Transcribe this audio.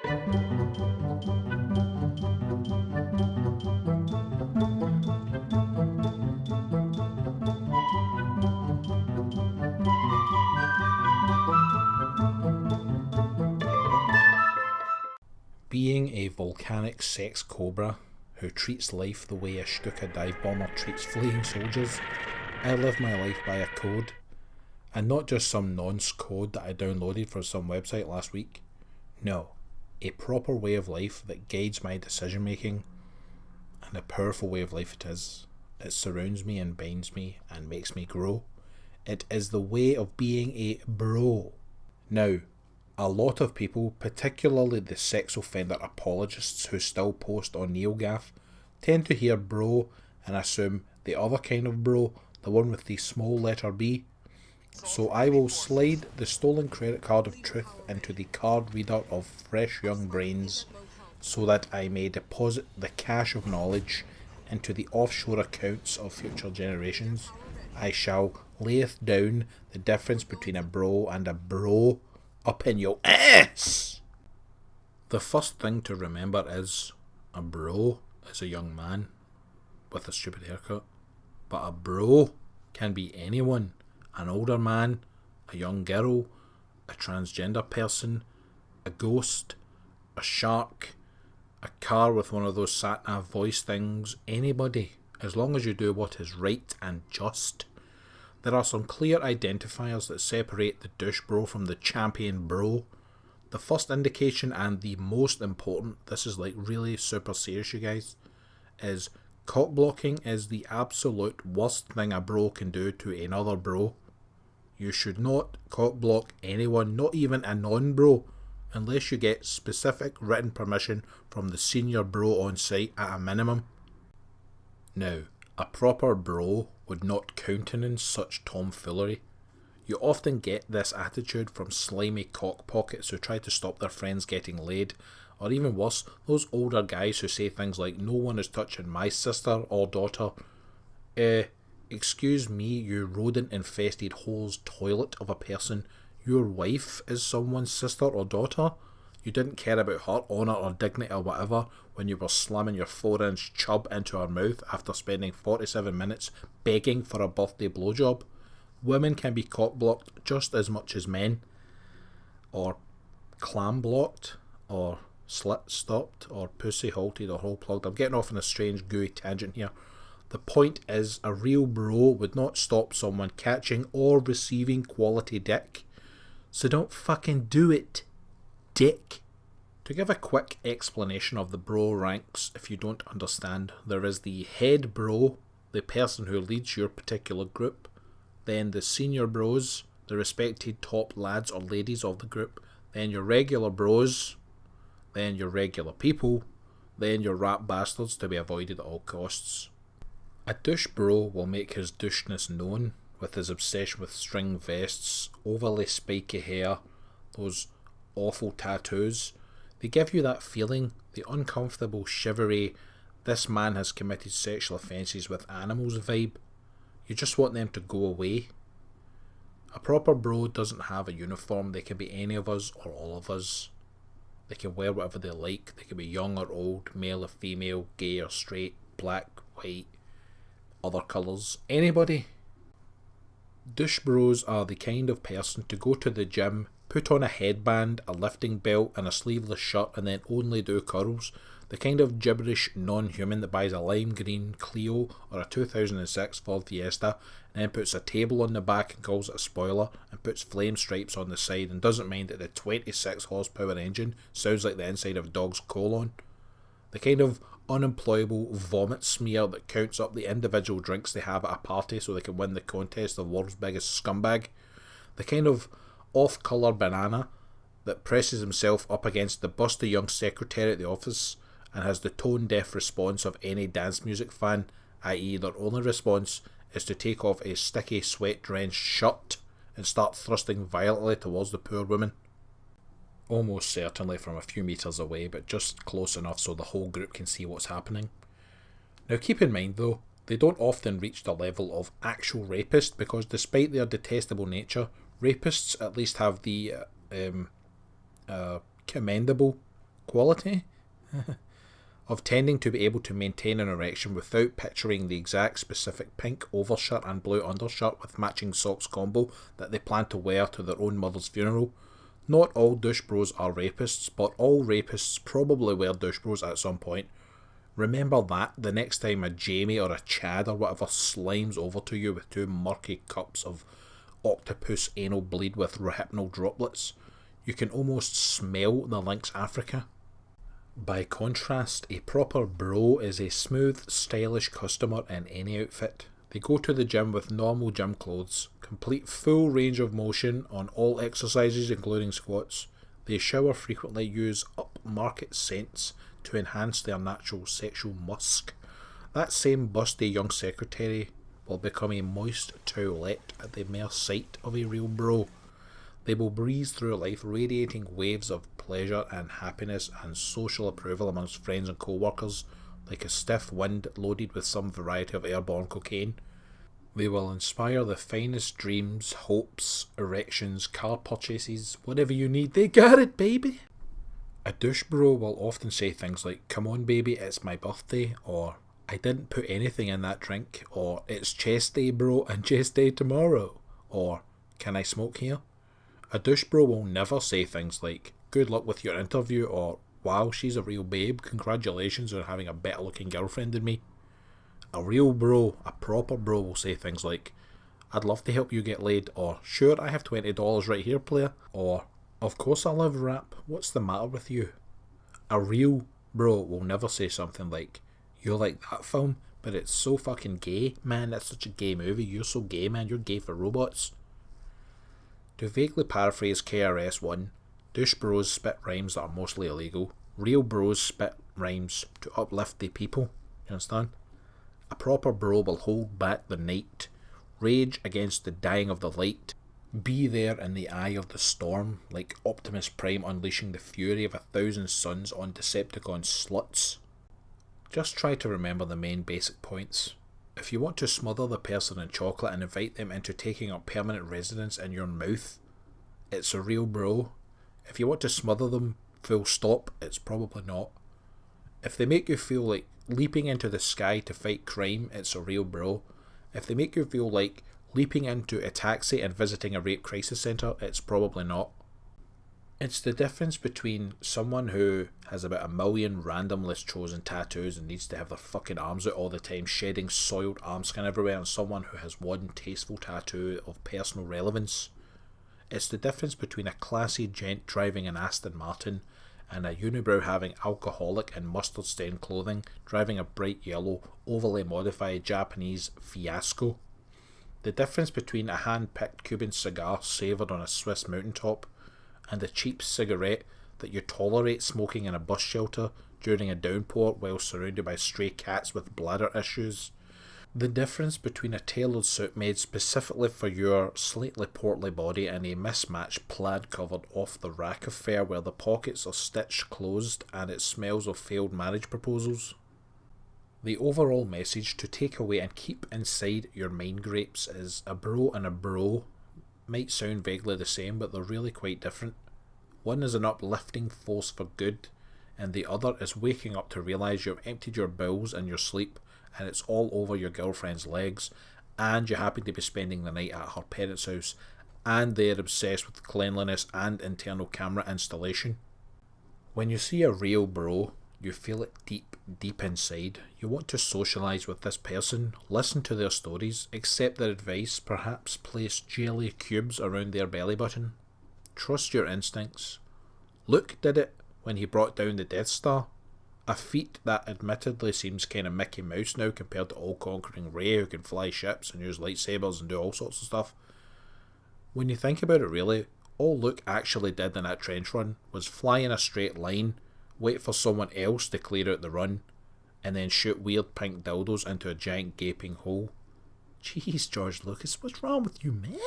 Being a volcanic sex cobra who treats life the way a Stuka dive bomber treats fleeing soldiers, I live my life by a code. And not just some nonce code that I downloaded from some website last week. No, a proper way of life that guides my decision making, and a powerful way of life it is. It surrounds me and binds me and makes me grow. It is the way of being a bro. Now, a lot of people, particularly the sex offender apologists who still post on NeoGAF, tend to hear bro and assume the other kind of bro, the one with the small letter B. So I will slide the stolen credit card of truth into the card reader of fresh young brains so that I may deposit the cash of knowledge into the offshore accounts of future generations. I shall layeth down the difference between a bro and a bro up in your ass. The first thing to remember is a bro is a young man with a stupid haircut, but a bro can be anyone. An older man, a young girl, a transgender person, a ghost, a shark, a car with one of those sat-nav voice things, anybody, as long as you do what is right and just. There are some clear identifiers that separate the douche bro from the champion bro. The first indication, and the most important, this is like really super serious you guys, is cock blocking is the absolute worst thing a bro can do to another bro. You should not cock block anyone, not even a non-bro, unless you get specific written permission from the senior bro on site at a minimum. Now, a proper bro would not countenance such tomfoolery. You often get this attitude from slimy cockpockets who try to stop their friends getting laid, or even worse, those older guys who say things like, "No one is touching my sister or daughter." Excuse me, you rodent-infested hole's toilet of a person. Your wife is someone's sister or daughter? You didn't care about her honour or dignity or whatever when you were slamming your 4-inch chub into her mouth after spending 47 minutes begging for a birthday blowjob. Women can be cock-blocked just as much as men. Or clam-blocked. Or slit-stopped. Or pussy-halted or hole-plugged. I'm getting off on a strange gooey tangent here. The point is, a real bro would not stop someone catching or receiving quality dick. So don't fucking do it, dick. To give a quick explanation of the bro ranks, if you don't understand, there is the head bro, the person who leads your particular group, then the senior bros, the respected top lads or ladies of the group, then your regular bros, then your regular people, then your rat bastards to be avoided at all costs. A douche bro will make his doucheness known with his obsession with string vests, overly spiky hair, those awful tattoos. They give you that feeling, the uncomfortable, shivery, this man has committed sexual offences with animals vibe. You just want them to go away. A proper bro doesn't have a uniform. They can be any of us or all of us. They can wear whatever they like. They can be young or old, male or female, gay or straight, black, white, other colours, anybody. Douche bros are the kind of person to go to the gym, put on a headband, a lifting belt and a sleeveless shirt and then only do curls. The kind of gibberish non-human that buys a lime green Clio or a 2006 Ford Fiesta and then puts a table on the back and calls it a spoiler and puts flame stripes on the side and doesn't mind that the 26 horsepower engine sounds like the inside of a dog's colon. The kind of unemployable vomit smear that counts up the individual drinks they have at a party so they can win the contest of the world's biggest scumbag. The kind of off-colour banana that presses himself up against the busty young secretary at the office and has the tone-deaf response of any dance music fan, i.e. their only response is to take off a sticky, sweat-drenched shirt and start thrusting violently towards the poor woman. Almost certainly from a few metres away, but just close enough so the whole group can see what's happening. Now keep in mind though, they don't often reach the level of actual rapist because despite their detestable nature, rapists at least have the commendable quality of tending to be able to maintain an erection without picturing the exact specific pink overshirt and blue undershirt with matching socks combo that they plan to wear to their own mother's funeral. Not all douche bros are rapists, but all rapists probably wear douche bros at some point. Remember that the next time a Jamie or a Chad or whatever slimes over to you with two murky cups of octopus anal bleed with rohypnol droplets. You can almost smell the Lynx Africa. By contrast, a proper bro is a smooth, stylish customer in any outfit. They go to the gym with normal gym clothes, complete full range of motion on all exercises including squats. They shower frequently, use upmarket scents to enhance their natural sexual musk. That same busty young secretary will become a moist towelette at the mere sight of a real bro. They will breeze through life radiating waves of pleasure and happiness and social approval amongst friends and co-workers, like a stiff wind loaded with some variety of airborne cocaine. They will inspire the finest dreams, hopes, erections, car purchases, whatever you need, they got it, baby! A douche bro will often say things like, "Come on baby, it's my birthday," or "I didn't put anything in that drink," or "It's chest day bro and chest day tomorrow," or "Can I smoke here?" A douche bro will never say things like, "Good luck with your interview," or "Wow, she's a real babe, congratulations on having a better looking girlfriend than me." A real bro, a proper bro, will say things like, "I'd love to help you get laid," or "Sure, I have $20 right here, player," or "Of course I love rap, what's the matter with you?" A real bro will never say something like, "You like that film, but it's so fucking gay, man, that's such a gay movie, you're so gay, man, you're gay for robots." To vaguely paraphrase KRS-One, douche bros spit rhymes that are mostly illegal. Real bros spit rhymes to uplift the people. You understand? A proper bro will hold back the night, rage against the dying of the light, be there in the eye of the storm, like Optimus Prime unleashing the fury of 1,000 suns on Decepticon sluts. Just try to remember the main basic points. If you want to smother the person in chocolate and invite them into taking up permanent residence in your mouth, it's a real bro. If you want to smother them full stop, it's probably not. If they make you feel like leaping into the sky to fight crime, it's a real bro. If they make you feel like leaping into a taxi and visiting a rape crisis centre, it's probably not. It's the difference between someone who has about 1 million randomly chosen tattoos and needs to have their fucking arms out all the time, shedding soiled arm skin everywhere, and someone who has one tasteful tattoo of personal relevance. It's the difference between a classy gent driving an Aston Martin and a unibrow having alcoholic and mustard-stained clothing driving a bright yellow, overly modified Japanese Fiasco. The difference between a hand-picked Cuban cigar savoured on a Swiss mountaintop and a cheap cigarette that you tolerate smoking in a bus shelter during a downpour while surrounded by stray cats with bladder issues. The difference between a tailored suit made specifically for your slightly portly body and a mismatched plaid-covered off-the-rack affair where the pockets are stitched closed and it smells of failed marriage proposals. The overall message to take away and keep inside your mind grapes is a bro and a bro might sound vaguely the same, but they're really quite different. One is an uplifting force for good, and the other is waking up to realise you've emptied your bowels in your sleep and it's all over your girlfriend's legs, and you happen to be spending the night at her parents' house, and they're obsessed with cleanliness and internal camera installation. When you see a real bro, you feel it deep, deep inside. You want to socialise with this person, listen to their stories, accept their advice, perhaps place jelly cubes around their belly button. Trust your instincts. Luke did it when he brought down the Death Star. A feat that admittedly seems kind of Mickey Mouse now compared to all-conquering Rey who can fly ships and use lightsabers and do all sorts of stuff. When you think about it really, all Luke actually did in that trench run was fly in a straight line, wait for someone else to clear out the run, and then shoot weird pink dildos into a giant gaping hole. Jeez, George Lucas, what's wrong with you, man?